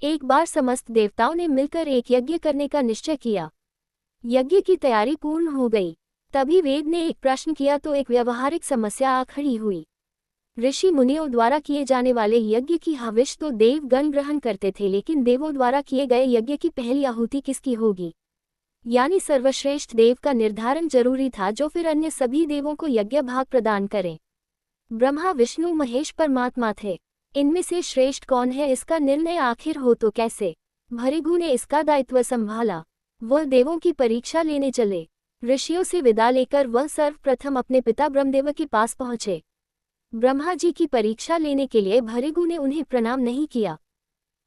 एक बार समस्त देवताओं ने मिलकर एक यज्ञ करने का निश्चय किया। यज्ञ की तैयारी पूर्ण हो गई। तभी वेद ने एक प्रश्न किया तो एक व्यवहारिक समस्या आ खड़ी हुई। ऋषि मुनियों द्वारा किए जाने वाले यज्ञ की हविष तो देवगण ग्रहण करते थे, लेकिन देवों द्वारा किए गए यज्ञ की पहली आहुति किसकी होगी, यानी सर्वश्रेष्ठ देव का निर्धारण जरूरी था, जो फिर अन्य सभी देवों को यज्ञ भाग प्रदान करें। ब्रह्मा, विष्णु, महेश परमात्मा थे। इनमें से श्रेष्ठ कौन है, इसका निर्णय आखिर हो तो कैसे। भृगु ने इसका दायित्व संभाला। वह देवों की परीक्षा लेने चले। ऋषियों से विदा लेकर वह सर्वप्रथम अपने पिता ब्रह्मदेव के पास पहुंचे। ब्रह्मा जी की परीक्षा लेने के लिए भृगु ने उन्हें प्रणाम नहीं किया।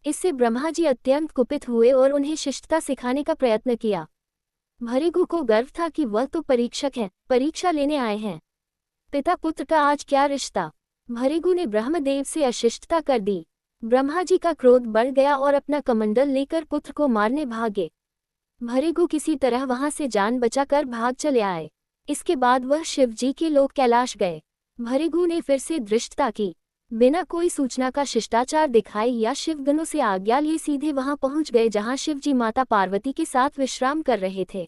इससे ब्रह्मा जी अत्यंत कुपित हुए और उन्हें शिष्टता सिखाने का प्रयत्न किया। भृगु को गर्व था कि वह तो परीक्षक हैं, परीक्षा लेने आए हैं। पिता पुत्र का आज क्या रिश्ता। भृगु ने ब्रह्मदेव से अशिष्टता कर दी। ब्रह्मा जी का क्रोध बढ़ गया और अपना कमंडल लेकर पुत्र को मारने भागे। भृगु किसी तरह वहां से जान बचाकर भाग चले आए। इसके बाद वह शिव जी के लोक कैलाश गए। भृगु ने फिर से धृष्टता की। बिना कोई सूचना का शिष्टाचार दिखाए या शिवगणों से आज्ञा लिए सीधे वहां पहुंच गए जहां शिव जी माता पार्वती के साथ विश्राम कर रहे थे।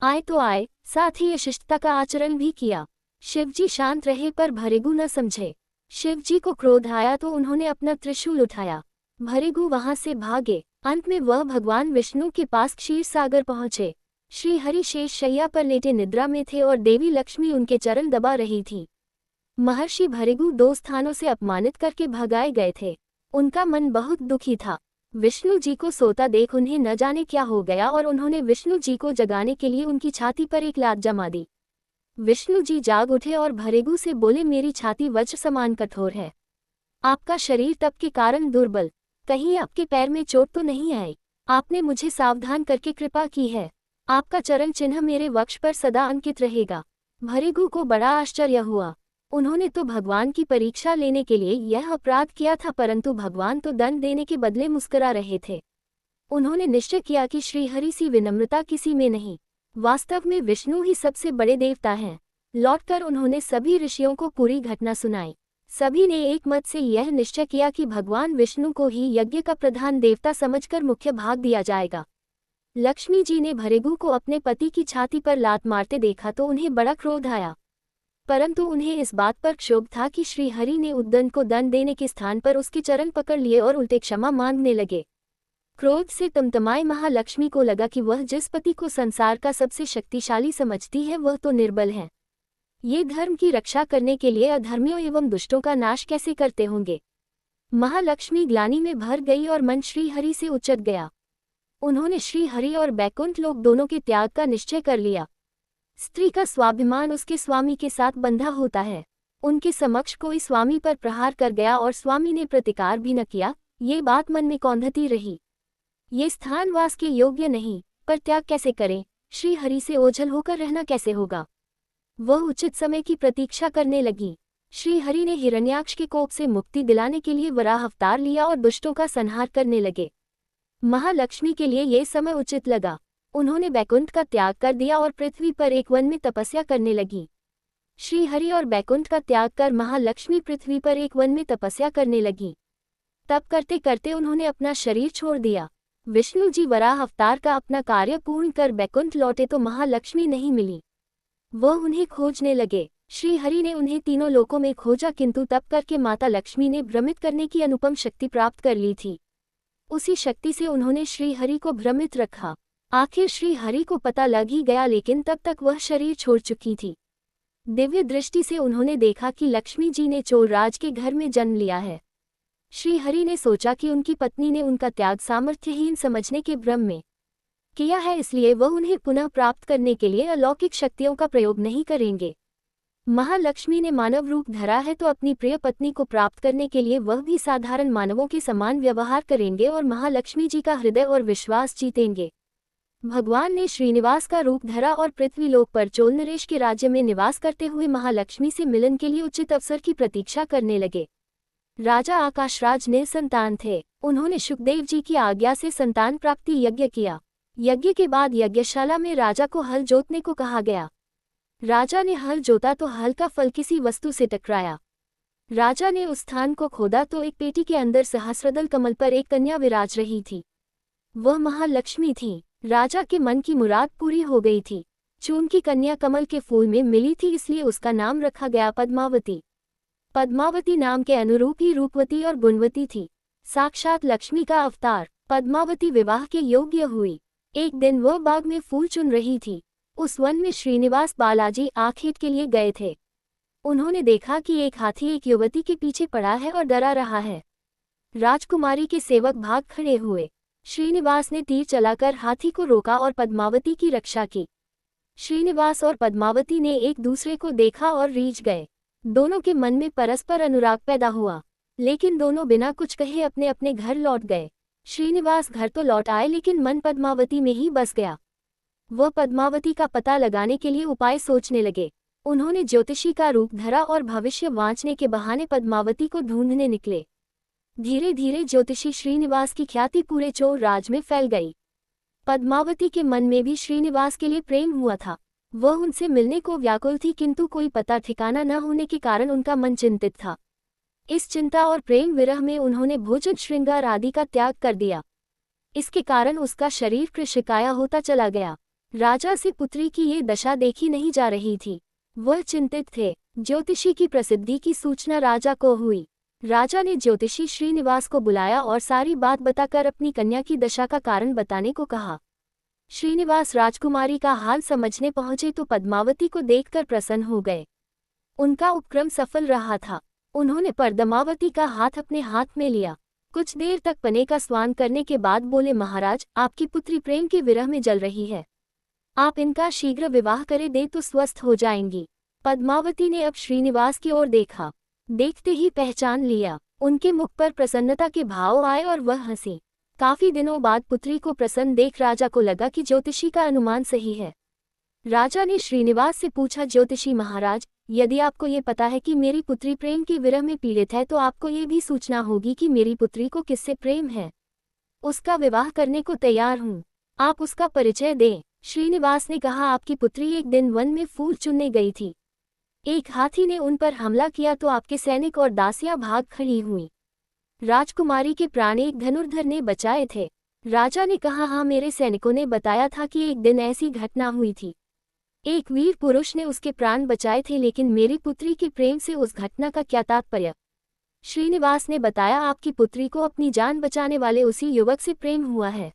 आए तो आए, साथ ही अशिष्टता का आचरण भी किया। शिवजी शांत रहे पर भृगु न समझे। शिवजी को क्रोध आया तो उन्होंने अपना त्रिशूल उठाया। भृगु वहां से भागे। अंत में वह भगवान विष्णु के पास क्षीर सागर पहुंचे। श्री हरि शेष शैया पर लेटे निद्रा में थे और देवी लक्ष्मी उनके चरण दबा रही थी। महर्षि भृगु 2 स्थानों से अपमानित करके भगाए गए थे। उनका मन बहुत दुखी था। विष्णु जी को सोता देख उन्हें न जाने क्या हो गया और उन्होंने विष्णु जी को जगाने के लिए उनकी छाती पर एक लात जमा दी। विष्णु जी जाग उठे और भृगु से बोले, मेरी छाती वज्र समान कठोर है। आपका शरीर तप के कारण दुर्बल, कहीं आपके पैर में चोट तो नहीं आई। आपने मुझे सावधान करके कृपा की है। आपका चरण चिन्ह मेरे वक्ष पर सदा अंकित रहेगा। भृगु को बड़ा आश्चर्य हुआ। उन्होंने तो भगवान की परीक्षा लेने के लिए यह अपराध किया था, परंतु भगवान तो दंड देने के बदले मुस्कुरा रहे थे। उन्होंने निश्चय किया कि श्रीहरि सी विनम्रता किसी में नहीं। वास्तव में विष्णु ही सबसे बड़े देवता हैं। लौटकर उन्होंने सभी ऋषियों को पूरी घटना सुनाई। सभी ने एक मत से यह निश्चय किया कि भगवान विष्णु को ही यज्ञ का प्रधान देवता समझकर मुख्य भाग दिया जाएगा। लक्ष्मी जी ने भृगु को अपने पति की छाती पर लात मारते देखा तो उन्हें बड़ा क्रोध आया, परंतु उन्हें इस बात पर क्षोभ था कि श्रीहरि ने उद्दंड को दंड देने के स्थान पर उसके चरण पकड़ लिए और उल्टे क्षमा मांगने लगे। क्रोध से तमतमाए महालक्ष्मी को लगा कि वह जिस पति को संसार का सबसे शक्तिशाली समझती है वह तो निर्बल है। ये धर्म की रक्षा करने के लिए अधर्मियों एवं दुष्टों का नाश कैसे करते होंगे। महालक्ष्मी ग्लानि में भर गई और मन श्रीहरि से उचट गया। उन्होंने श्रीहरि और बैकुंठ लोक दोनों के त्याग का निश्चय कर लिया। स्त्री का स्वाभिमान उसके स्वामी के साथ बंधा होता है। उनके समक्ष कोई स्वामी पर प्रहार कर गया और स्वामी ने प्रतिकार भी न किया, ये बात मन में कौंधती रही। ये स्थान वास के योग्य नहीं, पर त्याग कैसे करें, श्रीहरि से ओझल होकर रहना कैसे होगा। वह उचित समय की प्रतीक्षा करने लगी। श्रीहरि ने हिरण्याक्ष के कोप से मुक्ति दिलाने के लिए वराह अवतार लिया और दुष्टों का संहार करने लगे। महालक्ष्मी के लिए ये समय उचित लगा। उन्होंने बैकुंठ का त्याग कर दिया और पृथ्वी पर एक वन में तपस्या करने लगी। श्रीहरि और बैकुंठ का त्याग कर महालक्ष्मी पृथ्वी पर एक वन में तपस्या करने लगी। तप करते करते उन्होंने अपना शरीर छोड़ दिया। विष्णु जी वराह अवतार का अपना कार्य पूर्ण कर बैकुंठ लौटे तो महालक्ष्मी नहीं मिली। वह उन्हें खोजने लगे। श्रीहरि ने उन्हें तीनों लोकों में खोजा, किंतु तप करके माता लक्ष्मी ने भ्रमित करने की अनुपम शक्ति प्राप्त कर ली थी। उसी शक्ति से उन्होंने श्रीहरि को भ्रमित रखा। आखिर श्रीहरि को पता लग ही गया, लेकिन तब तक वह शरीर छोड़ चुकी थी। दिव्य दृष्टि से उन्होंने देखा कि लक्ष्मी जी ने चोर राज के घर में जन्म लिया है। श्रीहरि ने सोचा कि उनकी पत्नी ने उनका त्याग सामर्थ्यहीन समझने के भ्रम में किया है, इसलिए वह उन्हें पुनः प्राप्त करने के लिए अलौकिक शक्तियों का प्रयोग नहीं करेंगे। महालक्ष्मी ने मानव रूप धरा है तो अपनी प्रिय पत्नी को प्राप्त करने के लिए वह भी साधारण मानवों के समान व्यवहार करेंगे और महालक्ष्मी जी का हृदय और विश्वास जीतेंगे। भगवान ने श्रीनिवास का रूप धरा और पृथ्वीलोक पर चोल नरेश के राज्य में निवास करते हुए महालक्ष्मी से मिलन के लिए उचित अवसर की प्रतीक्षा करने लगे। राजा आकाशराज निसंतान थे। उन्होंने शुकदेव जी की आज्ञा से संतान प्राप्ति यज्ञ किया। यज्ञ के बाद यज्ञशाला में राजा को हल जोतने को कहा गया। राजा ने हल जोता तो हल का फल किसी वस्तु से टकराया। राजा ने उस स्थान को खोदा तो एक पेटी के अंदर सहस्रदल कमल पर एक कन्या विराज रही थी। वह महालक्ष्मी थी। राजा के मन की मुराद पूरी हो गई थी। चूंकि कन्या कमल के फूल में मिली थी इसलिए उसका नाम रखा गया पद्मावती। पद्मावती नाम के अनुरूप ही रूपवती और गुणवती थी, साक्षात लक्ष्मी का अवतार। पद्मावती विवाह के योग्य हुई। एक दिन वह बाग में फूल चुन रही थी। उस वन में श्रीनिवास बालाजी आखेट के लिए गए थे। उन्होंने देखा कि एक हाथी एक युवती के पीछे पड़ा है और डरा रहा है। राजकुमारी के सेवक भाग खड़े हुए। श्रीनिवास ने तीर चलाकर हाथी को रोका और पद्मावती की रक्षा की। श्रीनिवास और पद्मावती ने एक दूसरे को देखा और रीझ गए। दोनों के मन में परस्पर अनुराग पैदा हुआ, लेकिन दोनों बिना कुछ कहे अपने अपने घर लौट गए। श्रीनिवास घर तो लौट आए लेकिन मन पद्मावती में ही बस गया। वह पद्मावती का पता लगाने के लिए उपाय सोचने लगे। उन्होंने ज्योतिषी का रूप धरा और भविष्य वांचने के बहाने पद्मावती को ढूंढने निकले। धीरे धीरे ज्योतिषी श्रीनिवास की ख्याति पूरे चोर राज में फैल गई। पद्मावती के मन में भी श्रीनिवास के लिए प्रेम हुआ था। वह उनसे मिलने को व्याकुल थी, किंतु कोई पता ठिकाना न होने के कारण उनका मन चिंतित था। इस चिंता और प्रेम विरह में उन्होंने भोजन श्रृंगार आदि का त्याग कर दिया। इसके कारण उसका शरीर कृशकाया होता चला गया। राजा से पुत्री की ये दशा देखी नहीं जा रही थी। वह चिंतित थे। ज्योतिषी की प्रसिद्धि की सूचना राजा को हुई। राजा ने ज्योतिषी श्रीनिवास को बुलाया और सारी बात बताकर अपनी कन्या की दशा का कारण बताने को कहा। श्रीनिवास राजकुमारी का हाल समझने पहुंचे तो पद्मावती को देखकर प्रसन्न हो गए। उनका उपक्रम सफल रहा था। उन्होंने पद्मावती का हाथ अपने हाथ में लिया। कुछ देर तक पने का स्वान करने के बाद बोले, महाराज, आपकी पुत्री प्रेम के विरह में जल रही है। आप इनका शीघ्र विवाह करें दे तो स्वस्थ हो जाएंगी। पद्मावती ने अब श्रीनिवास की ओर देखा। देखते ही पहचान लिया। उनके मुख पर प्रसन्नता के भाव आए और वह हंसी। काफी दिनों बाद पुत्री को प्रसन्न देख राजा को लगा कि ज्योतिषी का अनुमान सही है। राजा ने श्रीनिवास से पूछा, ज्योतिषी महाराज, यदि आपको ये पता है कि मेरी पुत्री प्रेम के विरह में पीड़ित है तो आपको ये भी सूचना होगी कि मेरी पुत्री को किससे प्रेम है। उसका विवाह करने को तैयार हूँ, आप उसका परिचय दें। श्रीनिवास ने कहा, आपकी पुत्री एक दिन वन में फूल चुनने गई थी। एक हाथी ने उन पर हमला किया तो आपके सैनिक और दासियां भाग खड़ी हुई। राजकुमारी के प्राण एक धनुर्धर ने बचाए थे। राजा ने कहा, हाँ, मेरे सैनिकों ने बताया था कि एक दिन ऐसी घटना हुई थी। एक वीर पुरुष ने उसके प्राण बचाए थे, लेकिन मेरी पुत्री के प्रेम से उस घटना का क्या तात्पर्य? श्रीनिवास ने बताया, आपकी पुत्री को अपनी जान बचाने वाले उसी युवक से प्रेम हुआ है।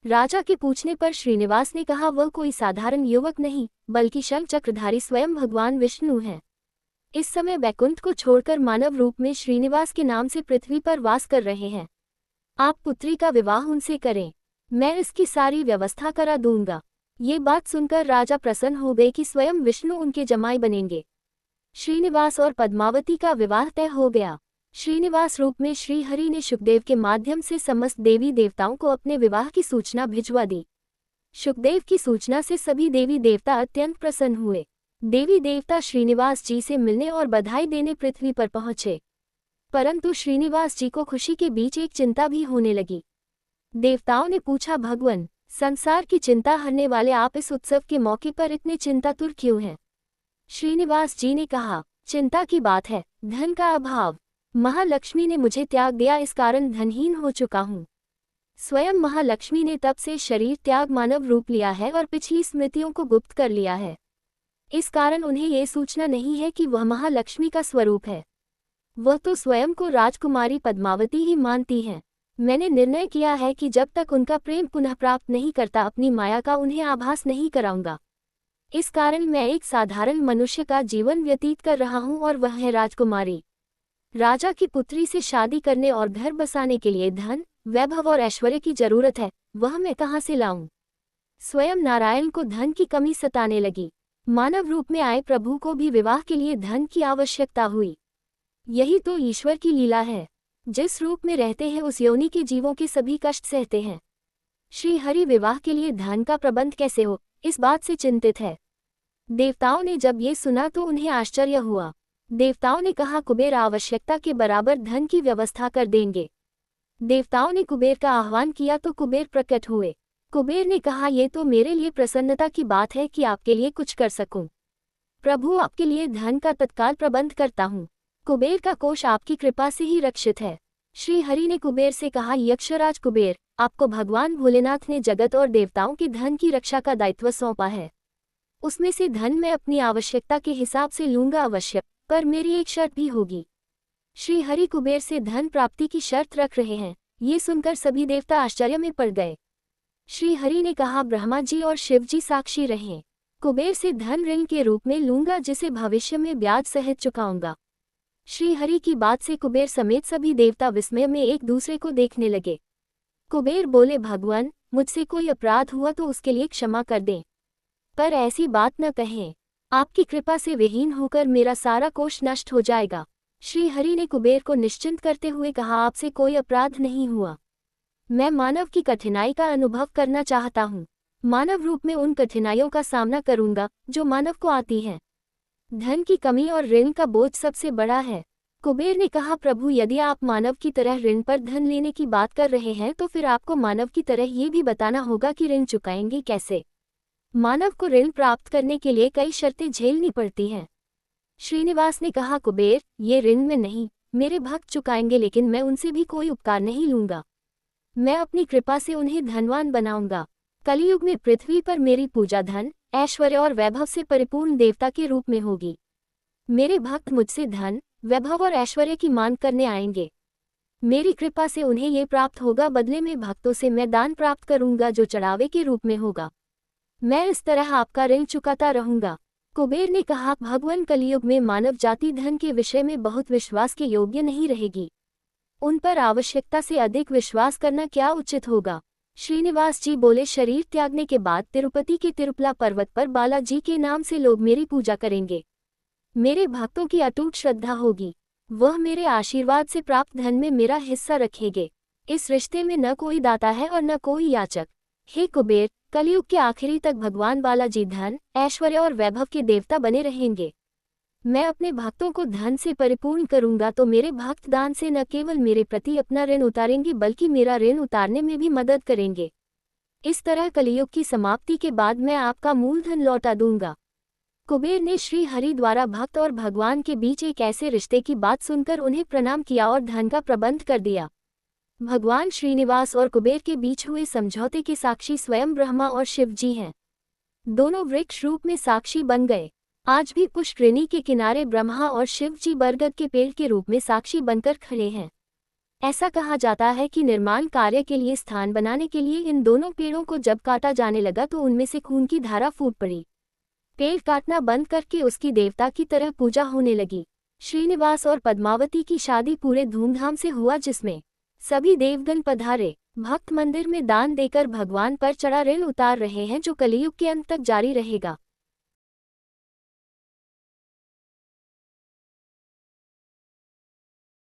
राजा के पूछने पर श्रीनिवास ने कहा, वह कोई साधारण युवक नहीं बल्कि शंख चक्रधारी स्वयं भगवान विष्णु हैं। इस समय वैकुंठ को छोड़कर मानव रूप में श्रीनिवास के नाम से पृथ्वी पर वास कर रहे हैं। आप पुत्री का विवाह उनसे करें, मैं इसकी सारी व्यवस्था करा दूंगा। ये बात सुनकर राजा प्रसन्न हो गए कि स्वयं विष्णु उनके जमाई बनेंगे। श्रीनिवास और पद्मावती का विवाह तय हो गया। श्रीनिवास रूप में श्रीहरि ने शुकदेव के माध्यम से समस्त देवी देवताओं को अपने विवाह की सूचना भिजवा दी। शुकदेव की सूचना से सभी देवी देवता अत्यंत प्रसन्न हुए। देवी देवता श्रीनिवास जी से मिलने और बधाई देने पृथ्वी पर पहुंचे, परंतु श्रीनिवास जी को खुशी के बीच एक चिंता भी होने लगी। देवताओं ने पूछा, भगवान, संसार की चिंता हरने वाले आप इस उत्सव के मौके पर इतने चिंतातुर क्यों हैं? श्रीनिवास जी ने कहा, चिंता की बात है, धन का अभाव। महालक्ष्मी ने मुझे त्याग दिया, इस कारण धनहीन हो चुका हूँ। स्वयं महालक्ष्मी ने तब से शरीर त्याग मानव रूप लिया है और पिछली स्मृतियों को गुप्त कर लिया है। इस कारण उन्हें ये सूचना नहीं है कि वह महालक्ष्मी का स्वरूप है। वह तो स्वयं को राजकुमारी पद्मावती ही मानती हैं। मैंने निर्णय किया है कि जब तक उनका प्रेम पुनः प्राप्त नहीं करता अपनी माया का उन्हें आभास नहीं कराऊंगा। इस कारण मैं एक साधारण मनुष्य का जीवन व्यतीत कर रहा हूँ और वह है राजकुमारी। राजा की पुत्री से शादी करने और घर बसाने के लिए धन, वैभव और ऐश्वर्य की जरूरत है, वह मैं कहाँ से लाऊं? स्वयं नारायण को धन की कमी सताने लगी। मानव रूप में आए प्रभु को भी विवाह के लिए धन की आवश्यकता हुई। यही तो ईश्वर की लीला है। जिस रूप में रहते हैं उस योनि के जीवों के सभी कष्ट सहते हैं। श्री हरि विवाह के लिए धन का प्रबंध कैसे हो, इस बात से चिंतित है। देवताओं ने जब ये सुना तो उन्हें आश्चर्य हुआ। देवताओं ने कहा, कुबेर आवश्यकता के बराबर धन की व्यवस्था कर देंगे। देवताओं ने कुबेर का आह्वान किया तो कुबेर प्रकट हुए। कुबेर ने कहा, ये तो मेरे लिए प्रसन्नता की बात है कि आपके लिए कुछ कर सकूं। प्रभु, आपके लिए धन का तत्काल प्रबंध करता हूँ। कुबेर का कोष आपकी कृपा से ही रक्षित है। श्री हरि ने कुबेर से कहा, यक्षराज कुबेर, आपको भगवान भोलेनाथ ने जगत और देवताओं के धन की रक्षा का दायित्व सौंपा है। उसमें से धन मैं अपनी आवश्यकता के हिसाब से लूंगा अवश्य, पर मेरी एक शर्त भी होगी। श्री हरि कुबेर से धन प्राप्ति की शर्त रख रहे हैं। ये सुनकर सभी देवता आश्चर्य में पड़ गए। श्री हरि ने कहा, ब्रह्मा जी और शिव जी साक्षी रहें। कुबेर से धन ऋण के रूप में लूंगा, जिसे भविष्य में ब्याज सहित चुकाऊंगा। श्री हरि की बात से कुबेर समेत सभी देवता विस्मय में एक दूसरे को देखने लगे। कुबेर बोले, भगवान, मुझसे कोई अपराध हुआ तो उसके लिए क्षमा कर दें, पर ऐसी बात न कहें। आपकी कृपा से विहीन होकर मेरा सारा कोष नष्ट हो जाएगा। श्री हरि ने कुबेर को निश्चिंत करते हुए कहा, आपसे कोई अपराध नहीं हुआ। मैं मानव की कठिनाई का अनुभव करना चाहता हूँ। मानव रूप में उन कठिनाइयों का सामना करूंगा जो मानव को आती हैं। धन की कमी और ऋण का बोझ सबसे बड़ा है। कुबेर ने कहा, प्रभु, यदि आप मानव की तरह ऋण पर धन लेने की बात कर रहे हैं तो फिर आपको मानव की तरह ये भी बताना होगा कि ऋण चुकाएंगे कैसे। मानव को ऋण प्राप्त करने के लिए कई शर्तें झेलनी पड़ती हैं। श्रीनिवास ने कहा, कुबेर, ये ऋण में नहीं, मेरे भक्त चुकाएंगे, लेकिन मैं उनसे भी कोई उपकार नहीं लूंगा। मैं अपनी कृपा से उन्हें धनवान बनाऊंगा। कलयुग में पृथ्वी पर मेरी पूजा धन, ऐश्वर्य और वैभव से परिपूर्ण देवता के रूप में होगी। मेरे भक्त मुझसे धन, वैभव और ऐश्वर्य की मांग करने आएंगे। मेरी कृपा से उन्हें ये प्राप्त होगा, बदले में भक्तों से मैं दान प्राप्त करूंगा जो चढ़ावे के रूप में होगा। मैं इस तरह आपका ऋण चुकाता रहूंगा। कुबेर ने कहा, भगवान, कलयुग में मानव जाति धन के विषय में बहुत विश्वास के योग्य नहीं रहेगी। उन पर आवश्यकता से अधिक विश्वास करना क्या उचित होगा। श्रीनिवास जी बोले, शरीर त्यागने के बाद तिरुपति के तिरुपला पर्वत पर बालाजी के नाम से लोग मेरी पूजा करेंगे। मेरे भक्तों की अटूट श्रद्धा होगी। वह मेरे आशीर्वाद से प्राप्त धन में मेरा हिस्सा रखेंगे। इस रिश्ते में न कोई दाता है और न कोई याचक। हे कुबेर, कलयुग के आखिरी तक भगवान बालाजी धन, ऐश्वर्य और वैभव के देवता बने रहेंगे। मैं अपने भक्तों को धन से परिपूर्ण करूंगा तो मेरे भक्त दान से न केवल मेरे प्रति अपना ऋण उतारेंगे बल्कि मेरा ऋण उतारने में भी मदद करेंगे। इस तरह कलयुग की समाप्ति के बाद मैं आपका मूलधन लौटा दूंगा। कुबेर ने श्री हरि द्वारा भक्त और भगवान के बीच एक ऐसे रिश्ते की बात सुनकर उन्हें प्रणाम किया और धन का प्रबंध कर दिया। भगवान श्रीनिवास और कुबेर के बीच हुए समझौते के साक्षी स्वयं ब्रह्मा और शिव जी हैं। दोनों वृक्ष रूप में साक्षी बन गए। आज भी पुष्करिणी के किनारे ब्रह्मा और शिव जी बरगद के पेड़ के रूप में साक्षी बनकर खड़े हैं। ऐसा कहा जाता है कि निर्माण कार्य के लिए स्थान बनाने के लिए इन दोनों पेड़ों को जब काटा जाने लगा तो उनमें से खून की धारा फूट पड़ी। पेड़ काटना बंद करके उसकी देवता की तरह पूजा होने लगी। श्रीनिवास और पद्मावती की शादी पूरे धूमधाम से हुआ, जिसमें सभी देवगण पधारे। भक्त मंदिर में दान देकर भगवान पर चढ़ा ऋण उतार रहे हैं जो कलयुग के अंत तक जारी रहेगा।